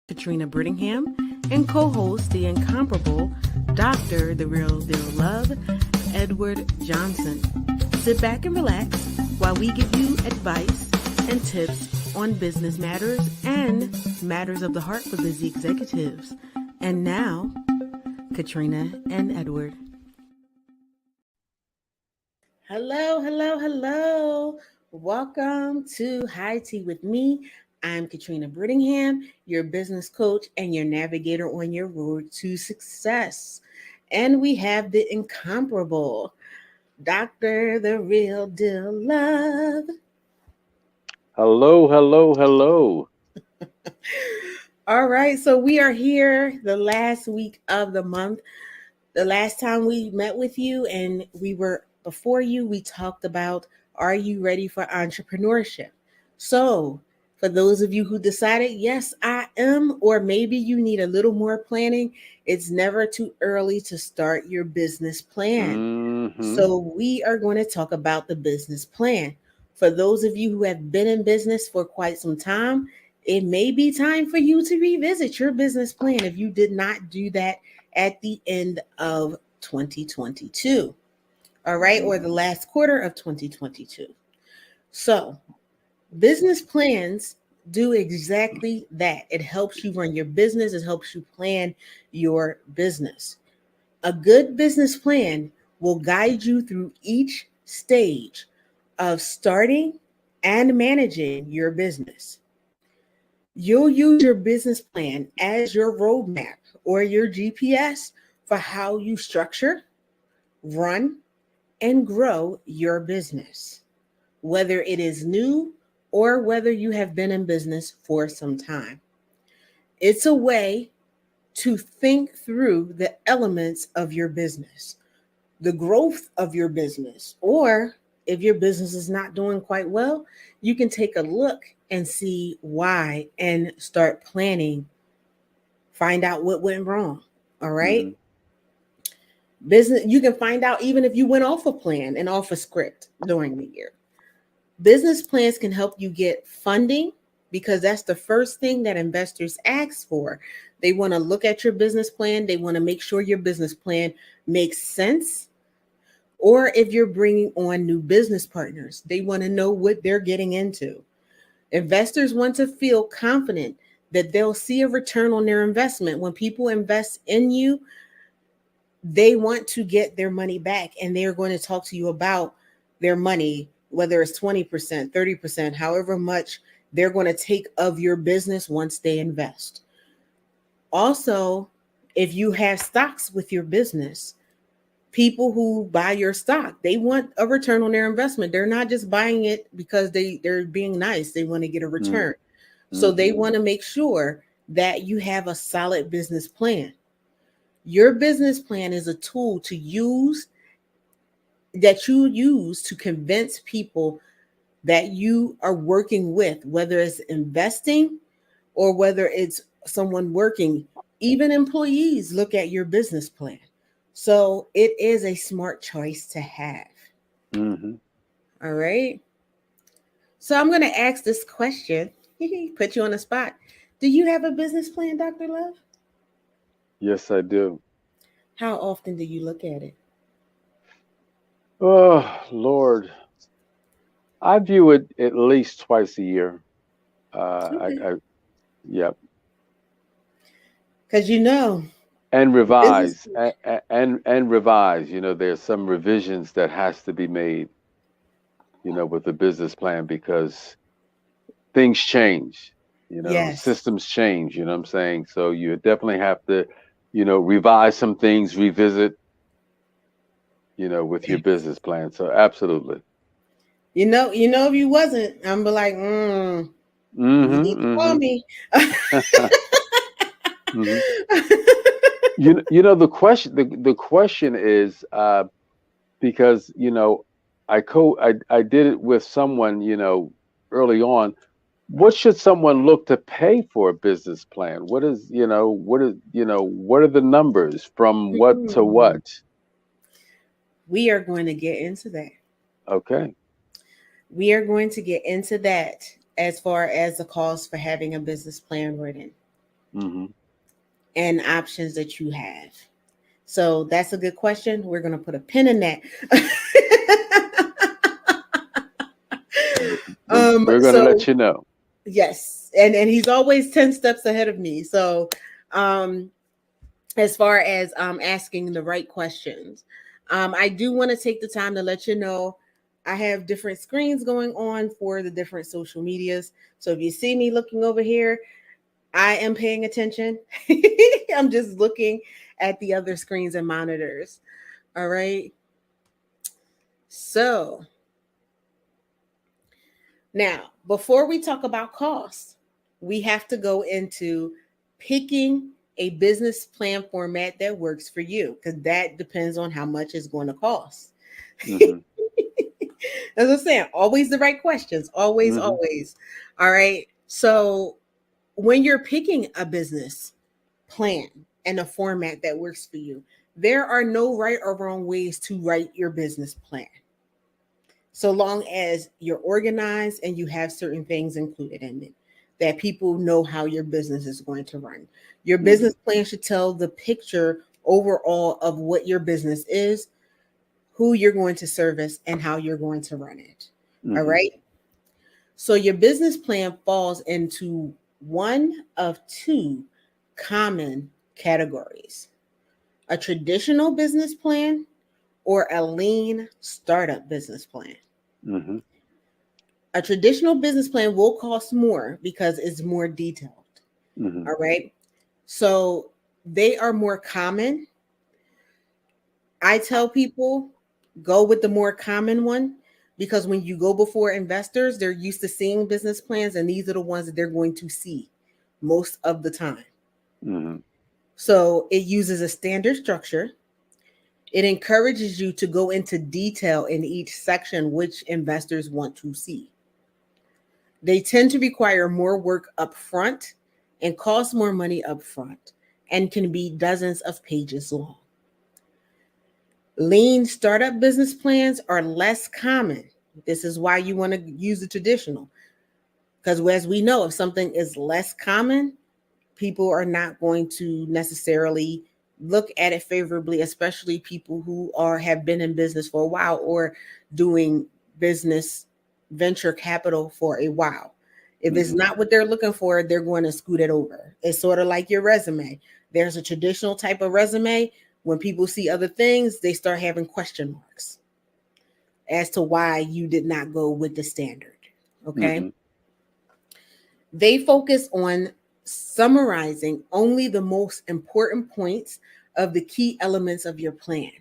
Katrina Brittingham, and co-host the incomparable Dr. The Real Deal Love, Edward Johnson. Sit back and relax while we give you advice and tips on business matters and matters of the heart for busy executives. And now, Katrina and Edward. Hello, hello, hello. Welcome to High Tea with me. I'm Katrina Brittingham, your business coach and your navigator on your road to success. And we have the incomparable Dr. The Real Deal Love. Hello, hello, hello. All right, so we are here the last week of the month. The last time we met with you and we were before you, we talked about, are you ready for entrepreneurship? So, for those of you who decided, yes, I am, or maybe you need a little more planning, it's never too early to start your business plan. Mm-hmm. So, we are going to talk about the business plan. For those of you who have been in business for quite some time, it may be time for you to revisit your business plan if you did not do that at the end of 2022. All right, or the last quarter of 2022. So, business plans do exactly that. It helps you run your business, it helps you plan your business. A good business plan will guide you through each stage of starting and managing your business. You'll use your business plan as your roadmap or your GPS for how you structure, run, and grow your business, whether it is new or whether you have been in business for some time. It's a way to think through the elements of your business, the growth of your business, or if your business is not doing quite well, you can take a look and see why and start planning, find out what went wrong. All right. Mm-hmm. Business, you can find out even if you went off a plan and off a script during the year. Business plans can help you get funding because that's the first thing that investors ask for. They want to look at your business plan, they want to make sure your business plan makes sense. Or if you're bringing on new business partners, they want to know what they're getting into. Investors want to feel confident that they'll see a return on their investment. When people invest in you, they want to get their money back and they're going to talk to you about their money, whether it's 20%, 30%, however much they're going to take of your business once they invest. Also, if you have stocks with your business, people who buy your stock, they want a return on their investment. They're not just buying it because they're being nice. They want to get a return. So they Mm-hmm. want to make sure that you have a solid business plan. Your business plan is a tool to use that you use to convince people that you are working with, whether it's investing or whether it's someone working. Even employees look at your business plan. So it is a smart choice to have. Mm-hmm. All right. So I'm going to ask this question, put you on the spot. Do you have a business plan, Dr. Love? Yes, I do. How often do you look at it? Oh, Lord. I view it at least twice a year. Okay. Yep. Because And business. revise, and revise. There's some revisions that has to be made, with the business plan because things change, Yes. systems change, you know what I'm saying? So you definitely have to, revise some things, revisit, with your Yes. business plan. So absolutely. If you wasn't, I'm be like, you need to call Mm-hmm. me. Mm-hmm. hmm the question is because I did it with someone, early on. What should someone look to pay for a business plan? What are the numbers from what to Mm. what? We are going to get into that. Okay. We are going to get into that as far as the cost for having a business plan written. Mm-hmm. and options that you have. So that's a good question. We're going to put a pin in that. We're going to let So you know. yes, and he's always 10 steps ahead of me. So um as far as asking the right questions, I do want to take the time to let you know I have different screens going on for the different social medias. So if you see me looking over here, I am paying attention. I'm just looking at the other screens and monitors. All right. So now, before we talk about costs, we have to go into picking a business plan format that works for you because that depends on how much it's going to cost. Mm-hmm. As I'm saying, always the right questions. Always, Mm-hmm. always. All right. So when you're picking a business plan and a format that works for you, there are no right or wrong ways to write your business plan, so long as you're organized and you have certain things included in it that people know how your business is going to run. Your Mm-hmm. business plan should tell the picture overall of what your business is, who you're going to service, and how you're going to run it. All Mm-hmm. right. So your business plan falls into one of two common categories: a traditional business plan or a lean startup business plan. Mm-hmm. A traditional business plan will cost more because it's more detailed. Mm-hmm. All right. So they are more common. I tell people go with the more common one because when you go before investors, they're used to seeing business plans, and these are the ones that they're going to see most of the time. Mm-hmm. So it uses a standard structure. It encourages you to go into detail in each section, which investors want to see. They tend to require more work up front and cost more money up front and can be dozens of pages long. Lean startup business plans are less common. This is why you want to use the traditional. Because as we know, if something is less common, people are not going to necessarily look at it favorably, especially people who are have been in business for a while or doing business venture capital for a while. If it's Mm-hmm. not what they're looking for, they're going to scoot it over. It's sort of like your resume. There's a traditional type of resume. When people see other things, they start having question marks as to why you did not go with the standard. Okay. Mm-hmm. They focus on summarizing only the most important points of the key elements of your plan.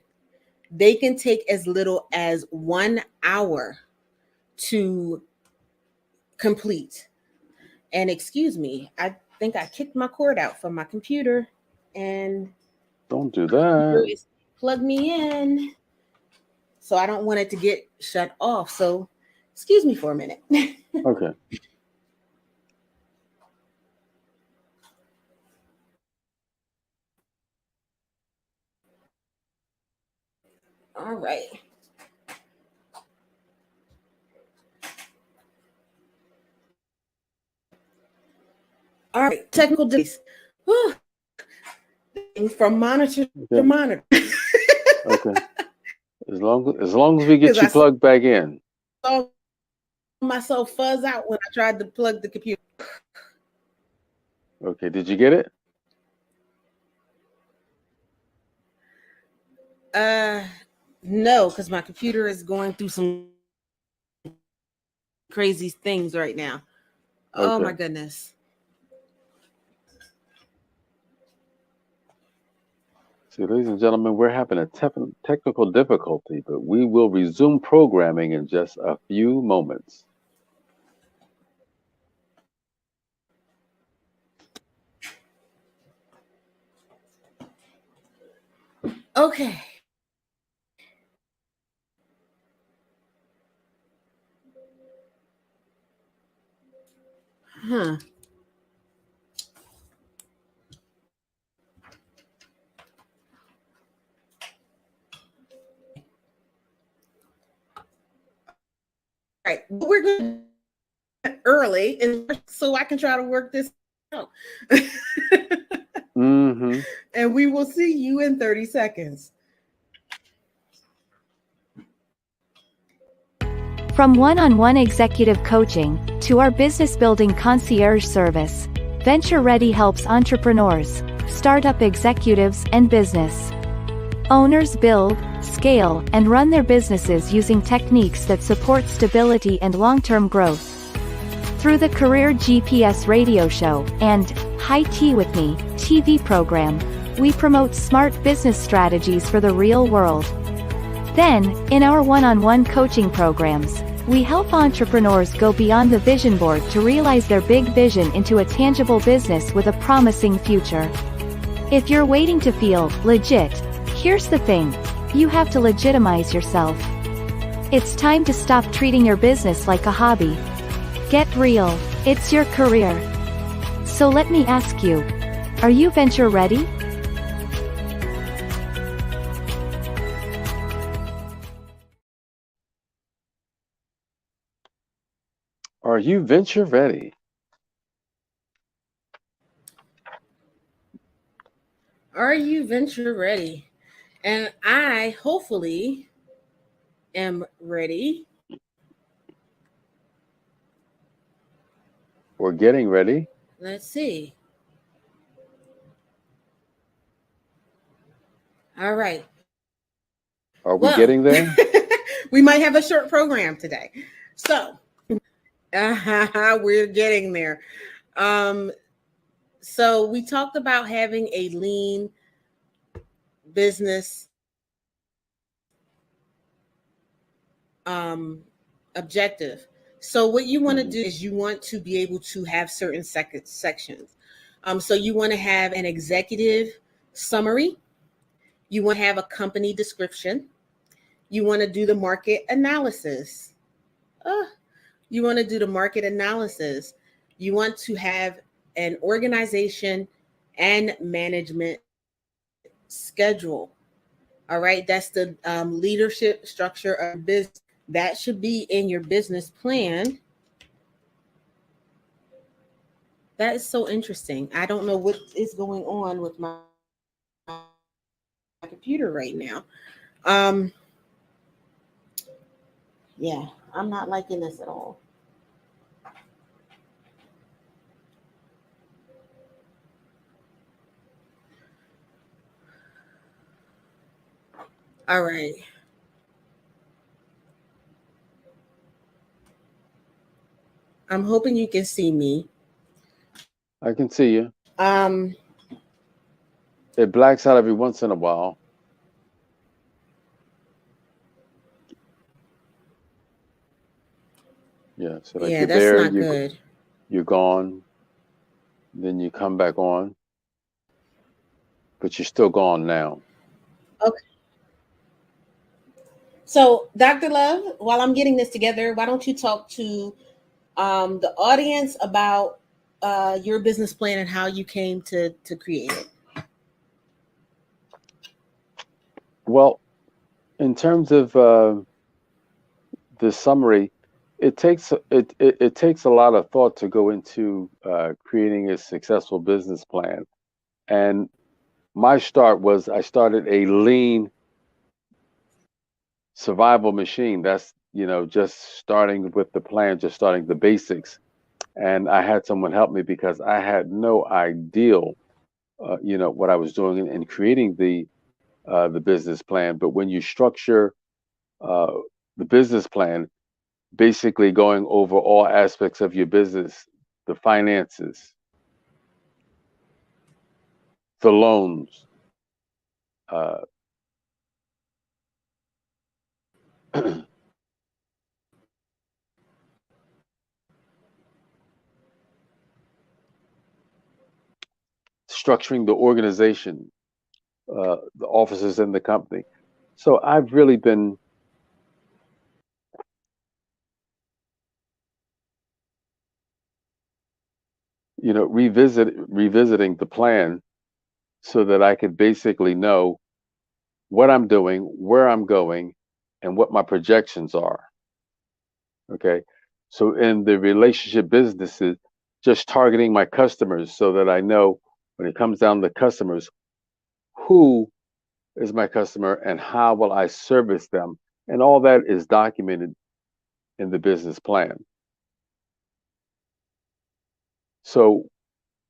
They can take as little as 1 hour to complete. And excuse me, I think I kicked my cord out from my computer, and Don't do my computer that. is plugged me in. So I don't want it to get shut off. So excuse me for a minute. Okay. All right. All right. Technical difficulties. From monitor to Okay. monitor. Okay. As long as we Because get you I plugged back in. saw myself fuzz out when I tried to plug the computer. Okay. Did you get it? Uh, no, because my computer is going through some crazy things right now. Oh Okay. my goodness. See, ladies and gentlemen, we're having a technical difficulty, but we will resume programming in just a few moments. Okay. Huh. All right. What we're going to early is so I can try to work this Mm-hmm. And we will see you in 30 seconds. From one-on-one executive coaching to our business building concierge service, Venture Ready helps entrepreneurs, startup executives, and business owners build, scale, and run their businesses using techniques that support stability and long-term growth. Through the Career GPS radio show and High Tea with Me TV program, we promote smart business strategies for the real world. Then, in our one-on-one coaching programs, we help entrepreneurs go beyond the vision board to realize their big vision into a tangible business with a promising future. If you're waiting to feel legit, here's the thing: you have to legitimize yourself. It's time to stop treating your business like a hobby. Get real, it's your career. So let me ask you, are you venture ready? Are you venture ready? Are you venture ready? And I hopefully am ready. We're getting ready. Let's see. All right. Are we Well, getting there? we might have a short program today. So, we're getting there. Um, so, we talked about having a lean business objective. So, what you want to Hmm. do is you want to be able to have certain sections. So, you want to have an executive summary, you want to have a company description, you want to do the market analysis. Uh, you want to do the market analysis. You want to have an organization and management schedule. All right, that's the leadership structure of your business. That should be in your business plan. That is so interesting. I don't know what is going on with my computer right now. Um, yeah, I'm not liking this at all. All right. I'm hoping you can see me. I can see you. Um, It blacks out every once in a while. Yeah. So like yeah, you're that's there, not good. you're gone, then you come back on, but you're still gone now. Okay. So, Dr. Love, while I'm getting this together, why don't you talk to the audience about your business plan and how you came to create it? Well, in terms of the summary, it takes a lot of thought to go into creating a successful business plan. And my start was I started a lean survival machine. That's just starting with the plan, just starting the basics. And I had someone help me because I had no idea, what I was doing in creating the business plan. But when you structure uh, the business plan, basically going over all aspects of your business, the finances, the loans, uh, structuring the organization, the offices in the company. So I've really been, revisiting the plan so that I could basically know what I'm doing, where I'm going, and what my projections are. Okay. So in the relationship businesses, just targeting my customers so that I know when it comes down to customers, who is my customer and how will I service them. And all that is documented in the business plan. So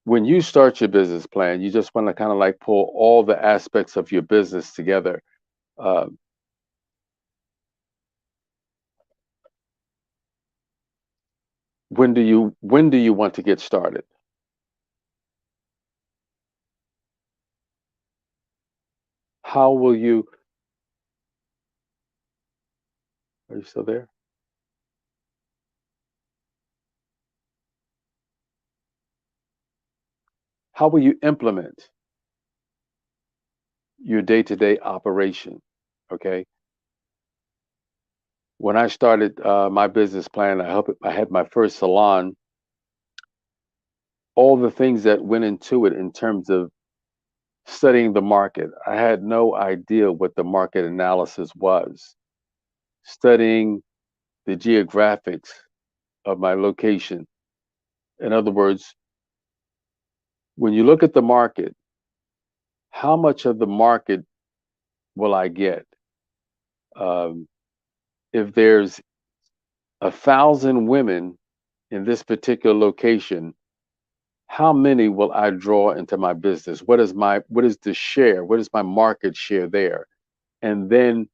when you start your business plan, you just want to kind of like pull all the aspects of your business together. Uh, when do you want to get started? How will you? Are you still there? How will you implement your day-to-day operation? Okay. When I started my business plan, I had my first salon. All the things that went into it in terms of studying the market, I had no idea what the market analysis was. Studying the geographics of my location. In other words, when you look at the market, how much of the market will I get? Um, if there's 1,000 women in this particular location, how many will I draw into my business? What is the share? What is my market share there? And then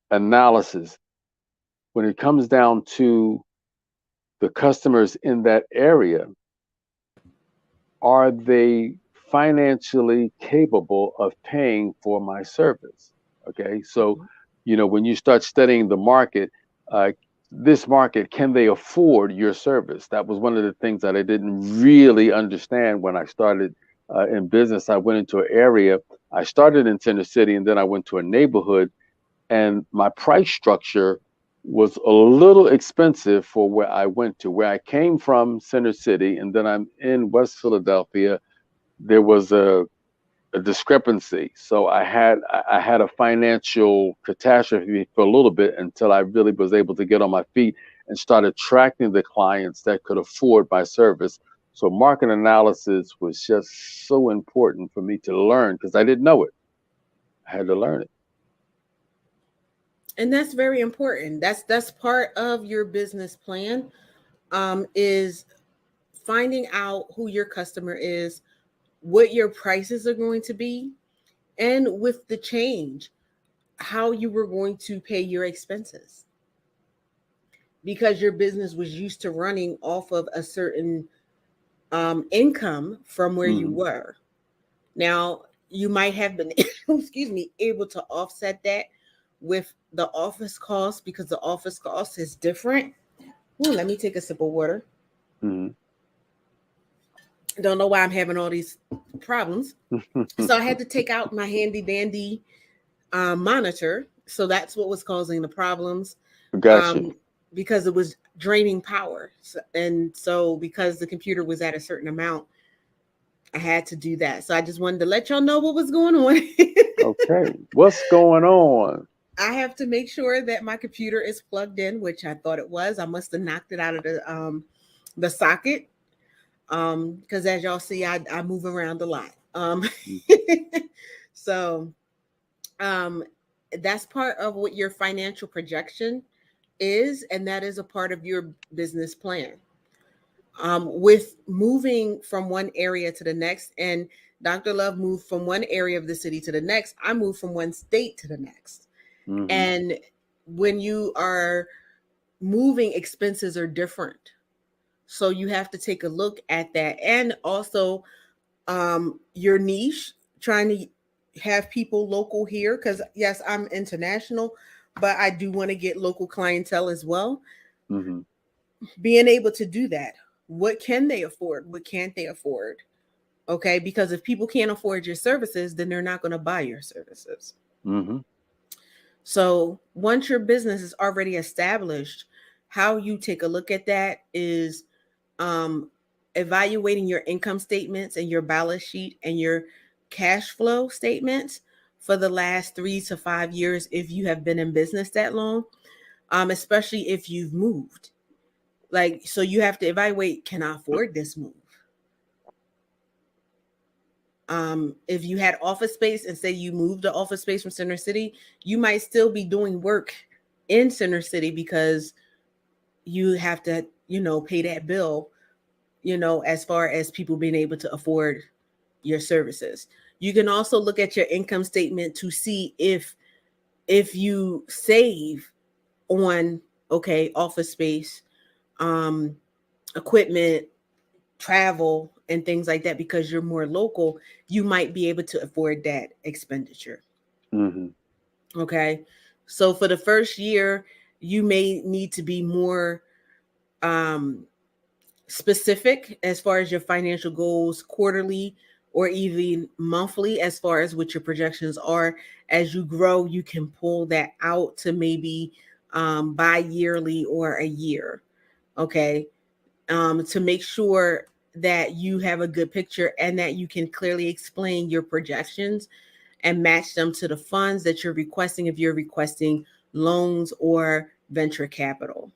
analysis. When it comes down to the customers in that area, are they financially capable of paying for my service? Okay, so when you start studying the market, uh, this market, can they afford your service? That was one of the things that I didn't really understand when I started in business. I went into an area. I started in Center City, and then I went to a neighborhood, and my price structure was a little expensive for where I went to. Where I came from, Center City, and then I'm in West Philadelphia, there was a discrepancy. So I had a financial catastrophe for a little bit until I really was able to get on my feet and start attracting the clients that could afford my service. So market analysis was just so important for me to learn because I didn't know it. I had to learn it. And that's very important. That's part of your business plan, is finding out who your customer is, what your prices are going to be, and with the change, how you were going to pay your expenses, because your business was used to running off of a certain income from where you Hmm. were. Now, you might have been, excuse me, able to offset that with the office cost, because the office cost is different. Ooh, let me take a sip of water. Hmm. Don't know why I'm having all these problems. So I had to take out my handy dandy monitor. So that's what was causing the problems, Gotcha. um, because it was draining power. And so, because the computer was at a certain amount, I had to do that. So I just wanted to let y'all know what was going on. Okay. What's going on? I have to make sure that my computer is plugged in, which I thought it was. I must have knocked it out of the socket, because as y'all see, I move around a lot. So um, that's part of what your financial projection is, and that is a part of your business plan. With moving from one area to the next, and Dr. Love moved from one area of the city to the next, I moved from one state to the next. Hmm. And when you are moving, expenses are different. So you have to take a look at that. And also, your niche, trying to have people local here, because yes, I'm international, but I do want to get local clientele as well. Hmm. Being able to do that, what can they afford, what can't they afford? Okay, because if people can't afford your services, then they're not going to buy your services. Hmm. So once your business is already established, how you take a look at that is um, evaluating your income statements and your balance sheet and your cash flow statements for the last 3 to 5 years if you have been in business that long, especially if you've moved. Like, so you have to evaluate, can I afford this move? If you had office space and say you moved the office space from Center City, you might still be doing work in Center City because you have to, pay that bill, as far as people being able to afford your services. You can also look at your income statement to see if you save on, okay, office space, um, equipment, travel, and things like that, because you're more local, you might be able to afford that expenditure. Mm-hmm. Okay. So for the first year, you may need to be more um, specific as far as your financial goals quarterly or even monthly, as far as what your projections are. As you grow, you can pull that out to maybe bi-yearly or a year. Okay. To make sure that you have a good picture and that you can clearly explain your projections and match them to the funds that you're requesting, if you're requesting loans or venture capital.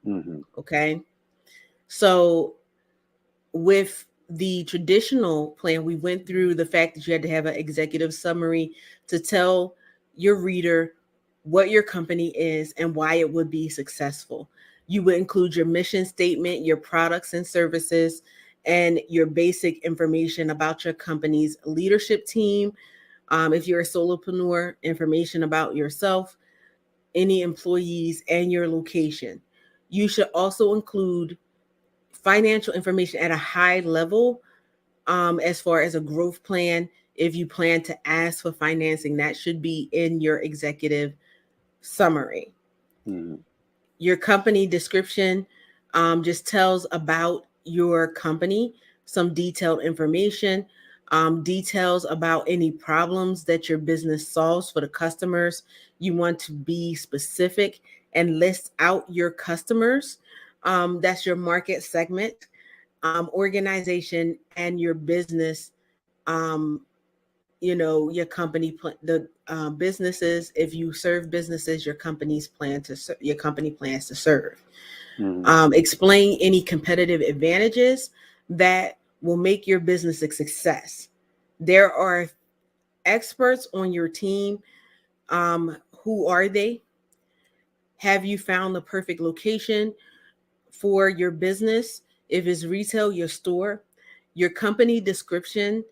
Mm-hmm. Okay. So with the traditional plan, we went through the fact that you had to have an executive summary to tell your reader what your company is and why it would be successful. You would include your mission statement, your products and services, and your basic information about your company's leadership team. If you're a solopreneur, information about yourself, any employees, and your location. You should also include financial information at a high level, as far as a growth plan. If you plan to ask for financing, that should be in your executive summary. Mm-hmm. Your company description just tells about your company, some detailed information, details about any problems that your business solves for the customers. You want to be specific and list out your customers. That's your market segment, organization, and your business. Um, your company, the businesses. If you serve businesses, your company plans to serve. Mm-hmm. Explain any competitive advantages that will make your business a success. There are experts on your team. Who are they? Have you found the perfect location for your business? If it's retail, your store. Your company description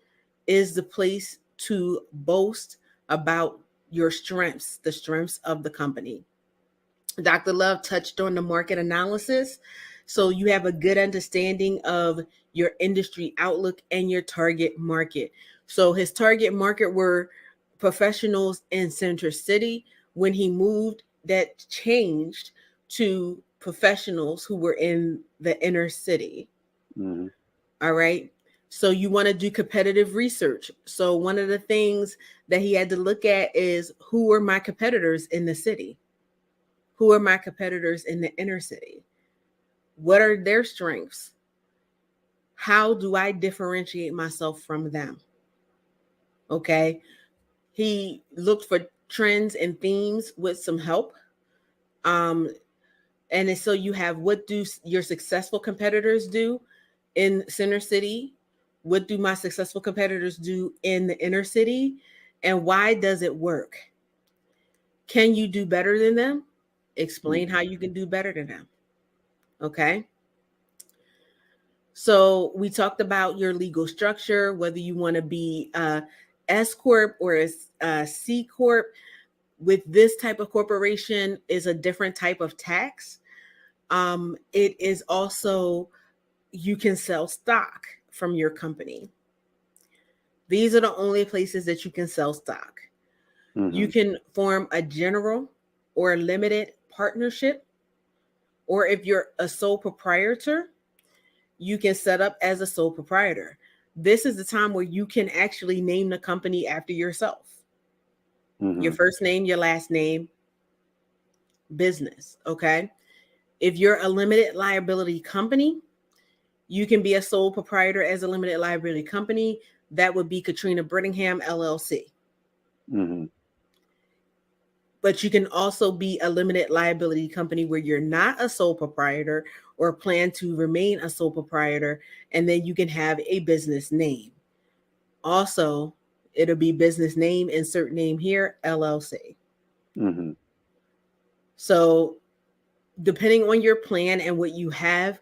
is the place to boast about your strengths, the strengths of the company. Dr. Love touched on the market analysis. So you have a good understanding of your industry outlook and your target market. So his target market were professionals in Center City. When he moved, that changed to professionals who were in the inner city. Mm-hmm. All right. So you want to do competitive research. So one of the things that he had to look at is, who are my competitors in the city? Who are my competitors in the inner city? What are their strengths? How do I differentiate myself from them? Okay. He looked for trends and themes with some help. Um, and so you have, what do your successful competitors do in Center City? What do my successful competitors do in the inner city? And why does it work? Can you do better than them? Explain Mm-hmm. how you can do better than them. Okay. So we talked about your legal structure, whether you want to be a S corp or a C corp. With this type of corporation is a different type of tax. It is also, you can sell stock from your company. These are the only places that you can sell stock. You Mm-hmm. can form a general or a limited partnership, or if you're a sole proprietor, you can set up as a sole proprietor. This is the time where you can actually name the company after yourself. Your Mm-hmm. first name, your last name, business. Okay. If you're a limited liability company, you can be a sole proprietor as a limited liability company. That would be Katrina Brittingham, LLC. Mm-hmm. But you can also be a limited liability company where you're not a sole proprietor or plan to remain a sole proprietor, and then you can have a business name. Also, it'll be business name, insert name here, LLC. Mm-hmm. So, depending on your plan and what you have,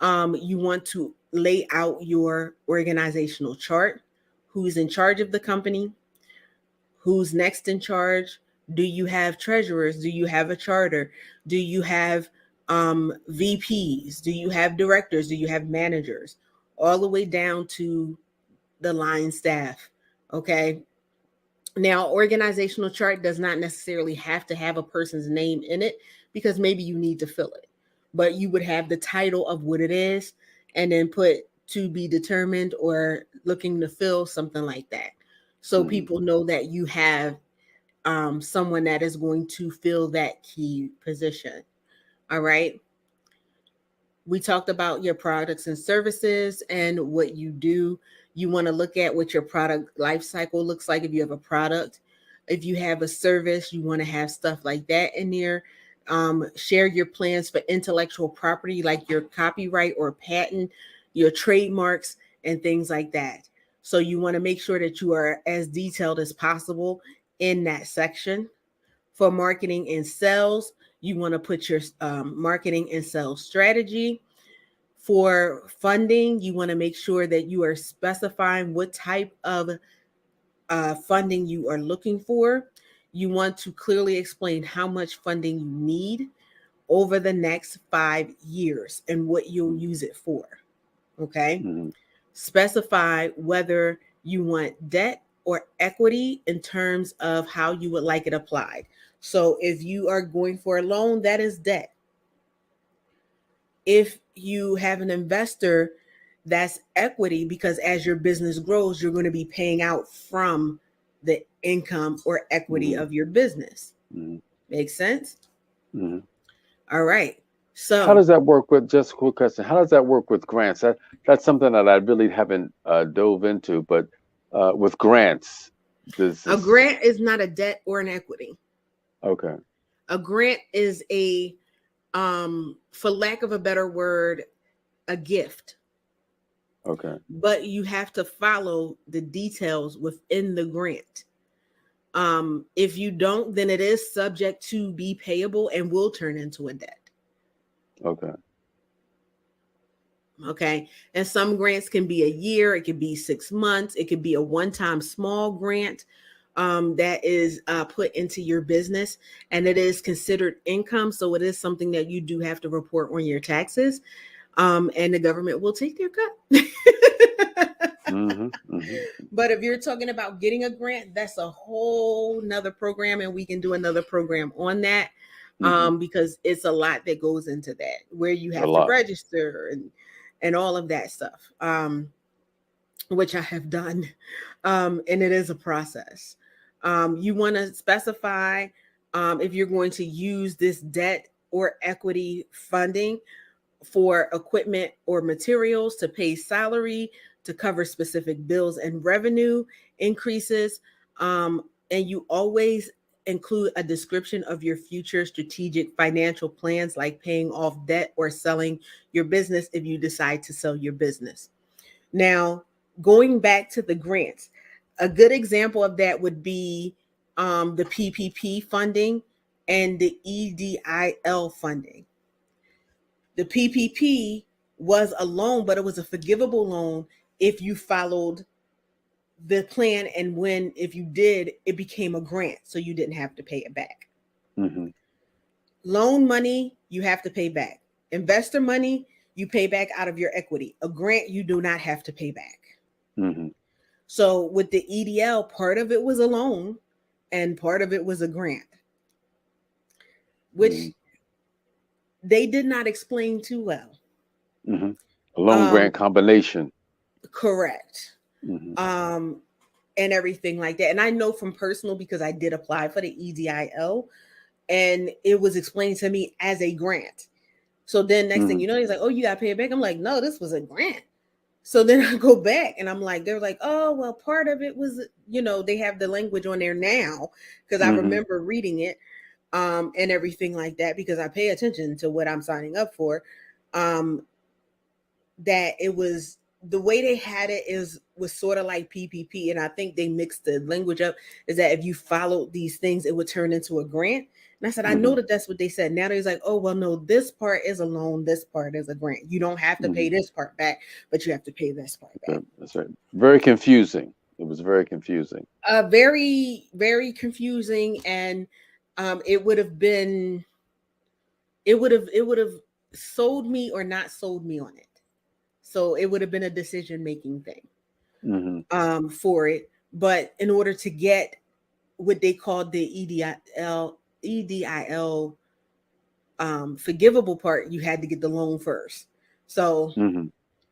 you want to lay out your organizational chart. Who's in charge of the company? Who's next in charge? Do you have treasurers? Do you have a charter? Do you have VPs? Do you have directors? Do you have managers? All the way down to the line staff. Okay. Now, organizational chart does not necessarily have to have a person's name in it because maybe you need to fill it, but you would have the title of what it is and then put to be determined or looking to fill, something like that. So Mm-hmm. people know that you have someone that is going to fill that key position. All right. We talked about your products and services and what you do. You want to look at what your product life cycle looks like if you have a product. If you have a service, you want to have stuff like that in there. Share your plans for intellectual property, like your copyright or patent, your trademarks, and things like that. So you want to make sure that you are as detailed as possible in that section. For marketing and sales, you want to put your marketing and sales strategy. For funding, you want to make sure that you are specifying what type of funding you are looking for. You want to clearly explain how much funding you need over the next 5 years and what you'll use it for. Okay. Mm-hmm. Specify whether you want debt or equity in terms of how you would like it applied. So if you are going for a loan, that is debt. If you have an investor, that's equity, because as your business grows, you're going to be paying out from the income or equity Mm-hmm. of your business. Mm-hmm. Makes sense? Mm-hmm. All right. How So does that work with, just a quick question, how does that work with grants? That's something that I really haven't dove into, but with grants, this a is grant is not a debt or an equity. okay. A grant is a, for lack of a better word, a gift. Okay. But you have to follow the details within the grant. If you don't, then it is subject to be payable and will turn into a debt. Okay. Okay. And some grants can be a year, it could be 6 months, it could be a one-time small grant that is put into your business, and it is considered income. So it is something that you do have to report on your taxes, and the government will take their cut. Mm-hmm. Mm-hmm. But if you're talking about getting a grant, that's a whole nother program, and we can do another program on that, Mm-hmm. because it's a lot that goes into that, where you A have to lot. register and all of that stuff, which I have done, and it is a process. You want to specify if you're going to use this debt or equity funding for equipment or materials, to pay salary, to cover specific bills and revenue increases. And you always include a description of your future strategic financial plans, like paying off debt or selling your business if you decide to sell your business. Now, going back to the grants, a good example of that would be the PPP funding and the EDIL funding. The PPP was a loan, but it was a forgivable loan if you followed the plan. And if you did, it became a grant. So you didn't have to pay it back. Mm-hmm. Loan money, you have to pay back. Investor money, you pay back out of your equity. A grant, you do not have to pay back. Mm-hmm. So with the EDL, part of it was a loan and part of it was a grant, which Mm-hmm. they did not explain too well. Mm-hmm. A loan grant combination. Correct. Mm-hmm. And everything like that. And I know from personal, because I did apply for the EDIL and it was explained to me as a grant. So then next thing Mm-hmm. you know, he's like, oh, you got to pay it back. I'm like, no, this was a grant. So then I go back and I'm like, they're like, oh, well, part of it was, they have the language on there now because I Mm-hmm. remember reading it and everything like that because I pay attention to what I'm signing up for. Um, that it was the way they had it is was sort of like PPP, and I think they mixed the language up. Is that if you followed these things, it would turn into a grant? And I said, I know Mm-hmm. that that's what they said. Now they're like, oh well, no, this part is a loan, this part is a grant. You don't have to Mm-hmm. pay this part back, but you have to pay this part back. Okay, that's right. Very confusing. It was very confusing. Very, very confusing, and it would have been, it would have sold me or not sold me on it. So it would have been a decision making thing Mm-hmm. for it. But in order to get what they called the EDIL forgivable part, you had to get the loan first. So Mm-hmm.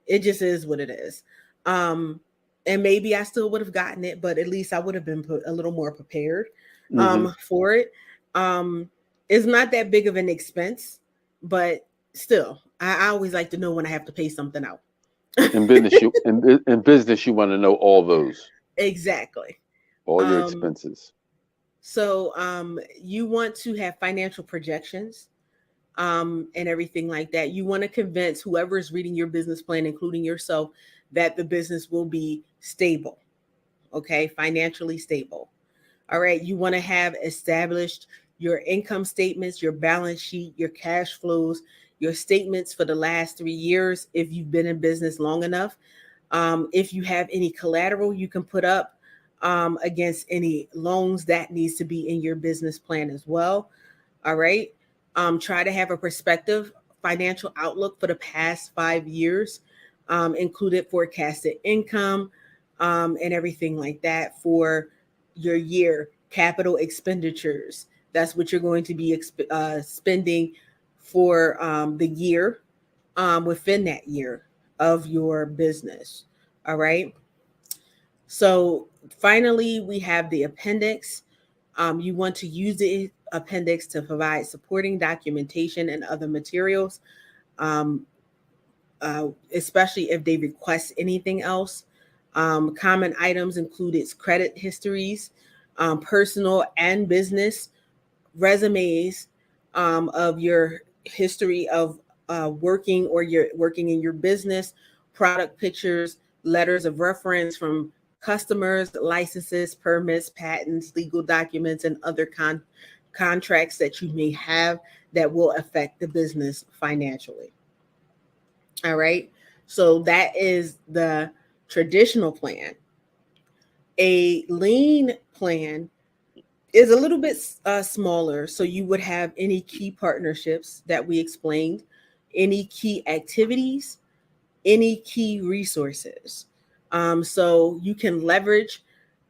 it just is what it is. Um, and maybe I still would have gotten it, but at least I would have been a little more prepared Mm-hmm. for it. It's not that big of an expense, but still, I always like to know when I have to pay something out. In business, you want to know all those, Exactly. all your Um, expenses. so you want to have financial projections and everything like that. You want to convince whoever is reading your business plan, including yourself, that the business will be stable, okay, financially stable. All right. You want to have established your income statements, your balance sheet, your cash flows, your statements for the last 3 years if you've been in business long enough. If you have any collateral you can put up against any loans, that needs to be in your business plan as well. All right. Try to have a perspective financial outlook for the past 5 years, included forecasted income and everything like that for your year. Capital expenditures. That's what you're going to be spending for the year within that year of your business. All right. So finally, we have the appendix. You want to use the appendix to provide supporting documentation and other materials, um, especially if they request anything else. Common items include its credit histories, personal and business resumes of your history of working or you're working in your business, product pictures, letters of reference from customers, licenses, permits, patents, legal documents, and other contracts that you may have that will affect the business financially. All right. So that is the traditional plan. A lean plan is a little bit smaller. So you would have any key partnerships that we explained, any key activities, any key resources. So you can leverage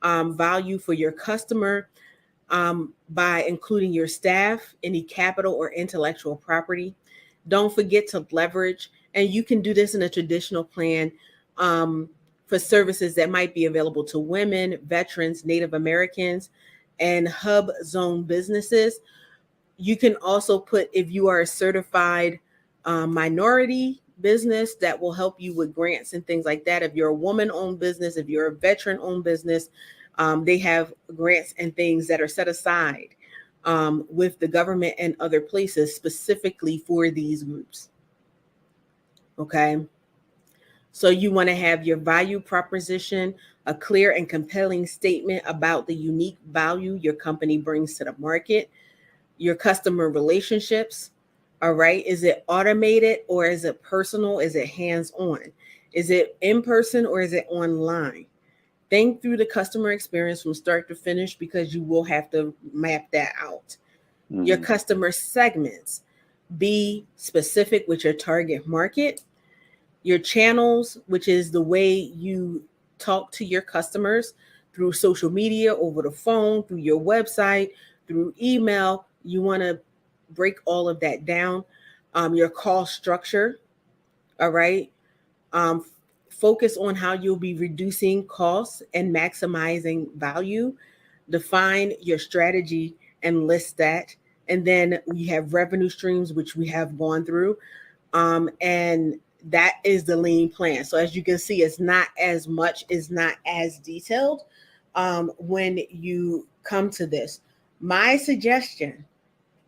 value for your customer by including your staff, any capital or intellectual property. Don't forget to leverage, and you can do this in a traditional plan um, for services that might be available to women, veterans, Native Americans, and hub zone businesses. You can also put, if you are a certified minority business, that will help you with grants and things like that. If you're a woman owned business, if you're a veteran owned business, they have grants and things that are set aside with the government and other places specifically for these groups. Okay. So you want to have your value proposition, a clear and compelling statement about the unique value your company brings to the market, your customer relationships. All right. Is it automated or is it personal? Is it hands on? Is it in person or is it online? Think through the customer experience from start to finish because you will have to map that out. Your Mm-hmm. customer segments. Be specific with your target market, your channels, which is the way you talk to your customers through social media, over the phone, through your website, through email. You want to break all of that down. Your call structure, all right. Um, Focus on how you'll be reducing costs and maximizing value. Define your strategy and list that. And then we have revenue streams, which we have gone through. And that is the lean plan. So as you can see, it's not as much, it's not as detailed. When you come to this, my suggestion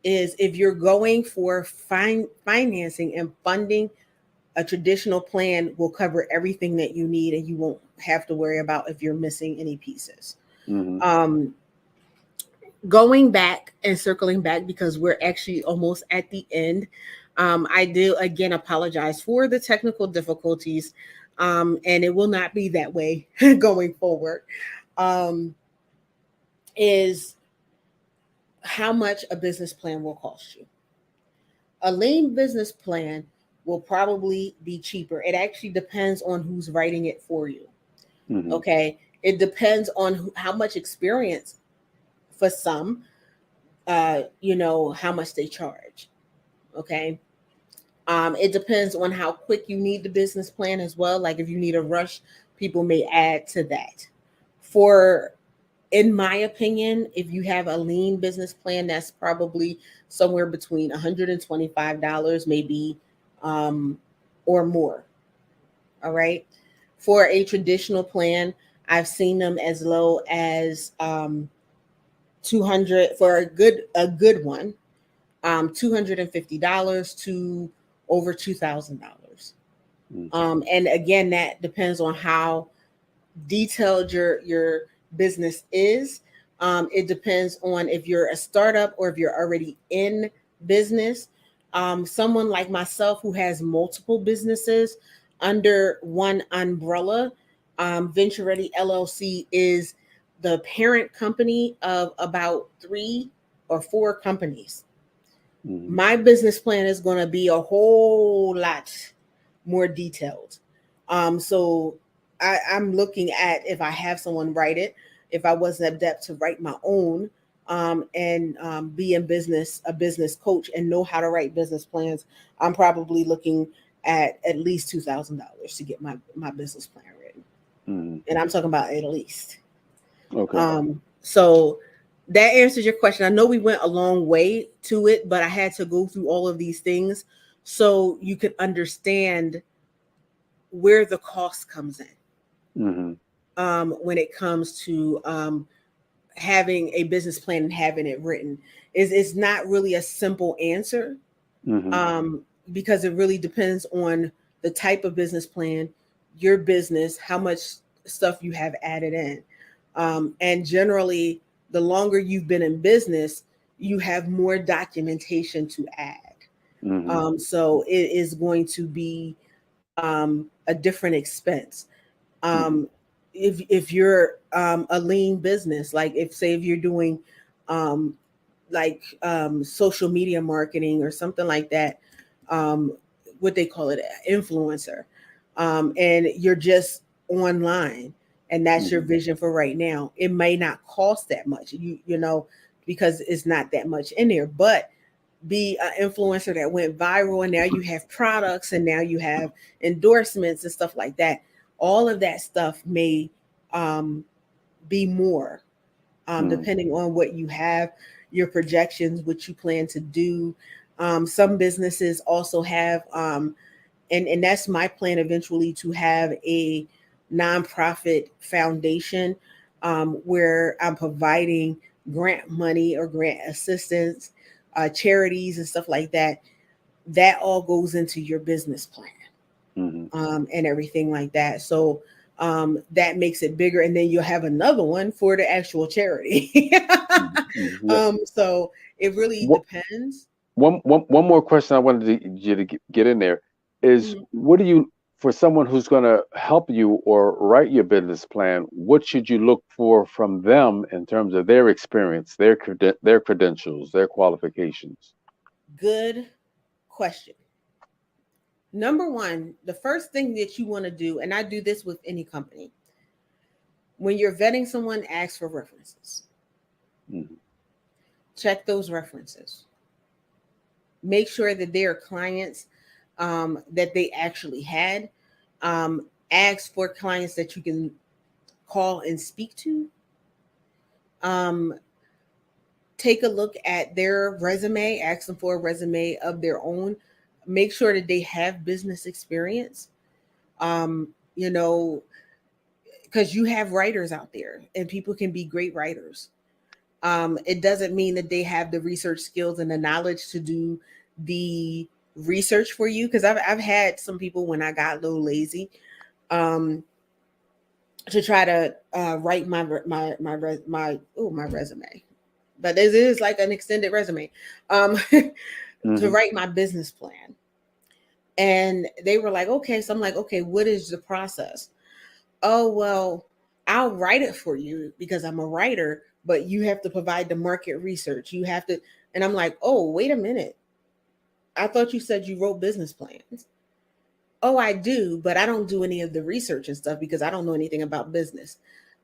is if you're going for financing and funding, a traditional plan will cover everything that you need, and you won't have to worry about if you're missing any pieces. Mm-hmm. Going back and circling back, because we're actually almost at the end, I do again apologize for the technical difficulties, and it will not be that way going forward. Um, is how much a business plan will cost you. A lean business plan will probably be cheaper. It actually depends on who's writing it for you. Mm-hmm. Okay. It depends on how much experience for some, how much they charge. Okay. It depends on how quick you need the business plan as well. Like if you need a rush, people may add to that. For In my opinion, if you have a lean business plan, that's probably somewhere between $125, maybe, or more. All right. For a traditional plan, I've seen them as low as 200 for a good one, $250 to over $2,000. And again, that depends on how detailed your business is. It depends on if you're a startup or if you're already in business. Someone like myself who has multiple businesses under one umbrella, Venture Ready LLC is the parent company of about 3 or 4 companies. Mm-hmm. My business plan is going to be a whole lot more detailed. So I'm looking at if I have someone write it, if I wasn't adept to write my own, and be in business, a business coach, and know how to write business plans, I'm probably looking at least $2,000 to get my business plan written. Mm-hmm. And I'm talking about at least. Okay. So that answers your question. I know we went a long way to it, but I had to go through all of these things so you could understand where the cost comes in, when it comes to having a business plan and having it written. It's not really a simple answer, Mm-hmm. because it really depends on the type of business plan, your business, how much stuff you have added in. And generally, the longer you've been in business, you have more documentation to add. Mm-hmm. So it is going to be a different expense. Mm-hmm. Um, if you're a lean business, like if you're doing um, social media marketing or something like that, um, what they call it, influencer, and you're just online, and that's your Mm-hmm. vision for right now. It may not cost that much, because it's not that much in there, but be an influencer that went viral, and now you have products, and now you have endorsements and stuff like that. All of that stuff may um, be more, Mm-hmm. depending on what you have, your projections, what you plan to do. Some businesses also have, and that's my plan eventually, to have a nonprofit foundation, where I'm providing grant money or grant assistance, charities and stuff like that. That all goes into your business plan, Mm-hmm. and everything like that. So that makes it bigger, and then you'll have another one for the actual charity. Mm-hmm. Yeah. So it really What, depends. one more question I wanted you to get in there is, Mhm. what do you, for someone who's going to help you or write your business plan, what should you look for from them in terms of their experience, their credentials, their qualifications? Good question. Number one, the first thing that you want to do, and I do this with any company, when you're vetting someone, ask for references. Mm-hmm. Check those references. Make sure that they are clients, that they actually had. Ask for clients that you can call and speak to. Um, Take a look at their resume, ask them for a resume of their own. make sure that they have business experience. You know, because you have writers out there and people can be great writers. It doesn't mean that they have the research skills and the knowledge to do the research for you. Because I've had some people when I got a little lazy, um, to try to write my resume, but this is like an extended resume, to Mm-hmm. write my business plan. And they were like, okay. So I'm like, okay, what is the process? Oh, well, I'll write it for you because I'm a writer, but you have to provide the market research. You have to, and I'm like, oh, wait a minute. I thought you said you wrote business plans. Oh, I do, but I don't do any of the research and stuff because I don't know anything about business.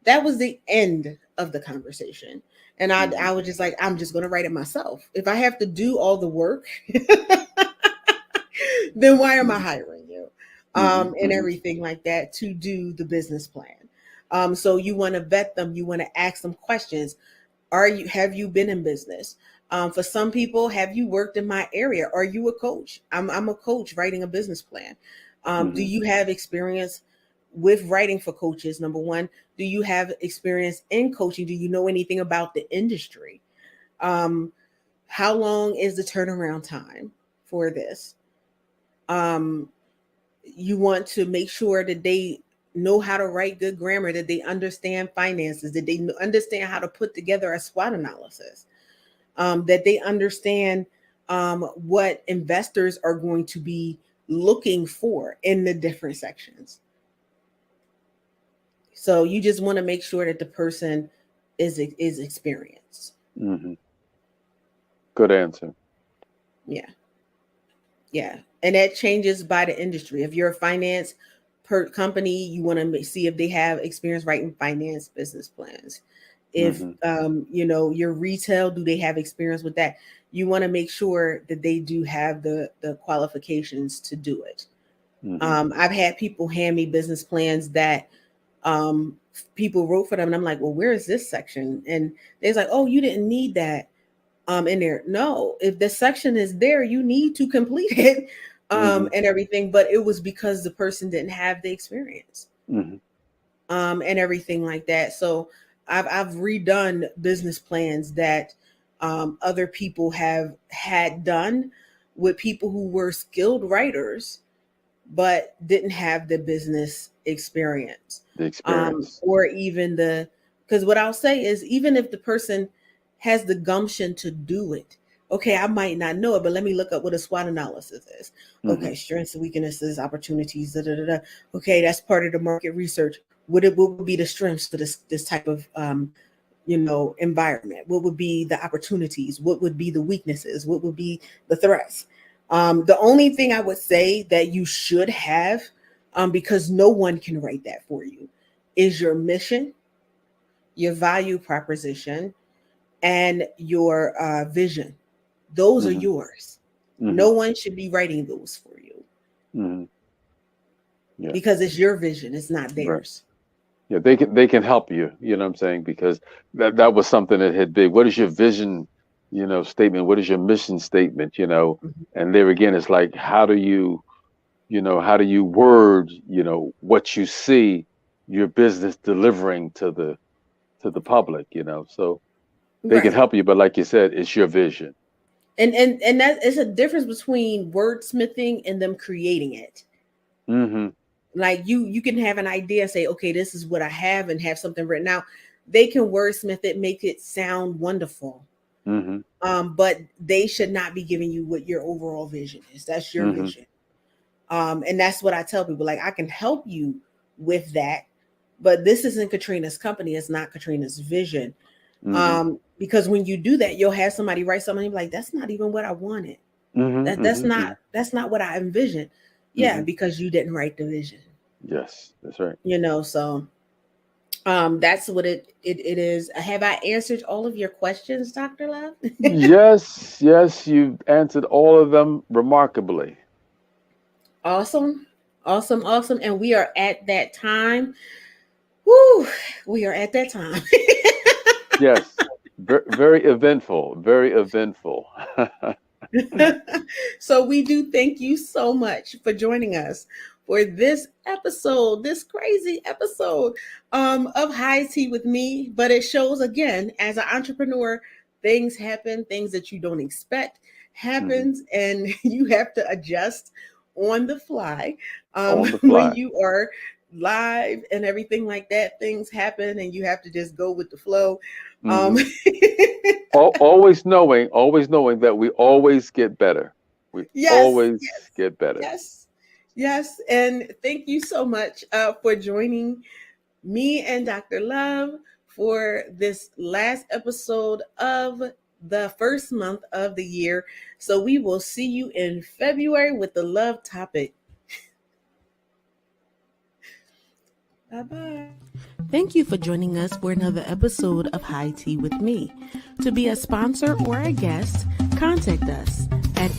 That was the end of the conversation. And Mm-hmm. I was just like, I'm just going to write it myself. If I have to do all the work, then why am I hiring you? Mm-hmm. And Mm-hmm. everything like that to do the business plan. So you want to vet them, you want to ask them questions. Have you been in business? For some people, have you worked in my area? Are you a coach? I'm a coach writing a business plan. Do Mm-hmm. you have experience with writing for coaches? Number one, do you have experience in coaching? Do you know anything about the industry? Um, how long is the turnaround time for this? Um, you want to make sure that they know how to write good grammar, that they understand finances, that they understand how to put together a SWOT analysis, that they understand what investors are going to be looking for in the different sections. So you just want to make sure that the person is experienced. Mm-hmm. Good answer. Yeah. Yeah, and that changes by the industry. If you're a finance per company, you want to see if they have experience writing finance business plans. If Mm-hmm. your retail, do they have experience with that? You want to make sure that they do have the qualifications to do it. Mm-hmm. I've had people hand me business plans that um, people wrote for them, and I'm like, well, where is this section? And they're like, oh, you didn't need that in there. No, if the section is there, you need to complete it, Mm-hmm. and everything. But it was because the person didn't have the experience, Mm-hmm. and everything like that. So I've redone business plans that other people have had done with people who were skilled writers but didn't have the business experience, The experience. or even because what I'll say is, even if the person has the gumption to do it, okay, I might not know it, but let me look up what a SWOT analysis is. Mm-hmm. Okay, strengths, weaknesses, opportunities, da, da, da, da. Okay, that's part of the market research. What would be the strengths for this type of environment? What would be the opportunities? What would be the weaknesses? What would be the threats? The only thing I would say that you should have, because no one can write that for you, is your mission, your value proposition, and your vision. Those are Mm-hmm. yours. Mm-hmm. No one should be writing those for you Mm-hmm. Yeah. because it's your vision. It's not Right. theirs. Yeah, they can help you, you know what I'm saying? Because that was something that hit big. What is your vision, statement? What is your mission statement, Mhm. And there again, it's like how do you word, what you see your business delivering to the public, So they can Right. help you, but like you said, it's your vision. And that is a difference between wordsmithing and them creating it. Mm-hmm. Like you can have an idea, say, okay, this is what I have, and have something written out. They can wordsmith it, make it sound wonderful. Mm-hmm. But they should not be giving you what your overall vision is. That's your Mm-hmm. vision. And that's what I tell people. Like, I can help you with that, but this isn't Katrina's company. It's not Katrina's vision. Mm-hmm. Because when you do that, you'll have somebody write something and be like, that's not even what I wanted. Mm-hmm. That that's Mm-hmm. not that's not what I envisioned. Yeah, Mm-hmm. because you didn't write the vision. Yes, that's right. So that's what it is. Have I answered all of your questions, Dr. Love? Yes, yes, you've answered all of them remarkably. Awesome. Awesome, awesome. And we are at that time. Woo, we are at that time. Yes, very eventful, very eventful. So we do thank you so much for joining us for this episode, this crazy episode of High Tea with me. But it shows again, as an entrepreneur, things happen, things that you don't expect Mhm. happens, and you have to adjust on the fly. On the When fly. you are live and everything like that, things happen, and you have to just go with the flow. Um, Hmm. Always knowing that we always get better. We yes, always get better. yes, yes. And thank you so much for joining me and Dr. Love for this last episode of the first month of the year. So we will see you in February with the love topic. Bye bye. Thank you for joining us for another episode of High Tea with me. To be a sponsor or a guest, contact us at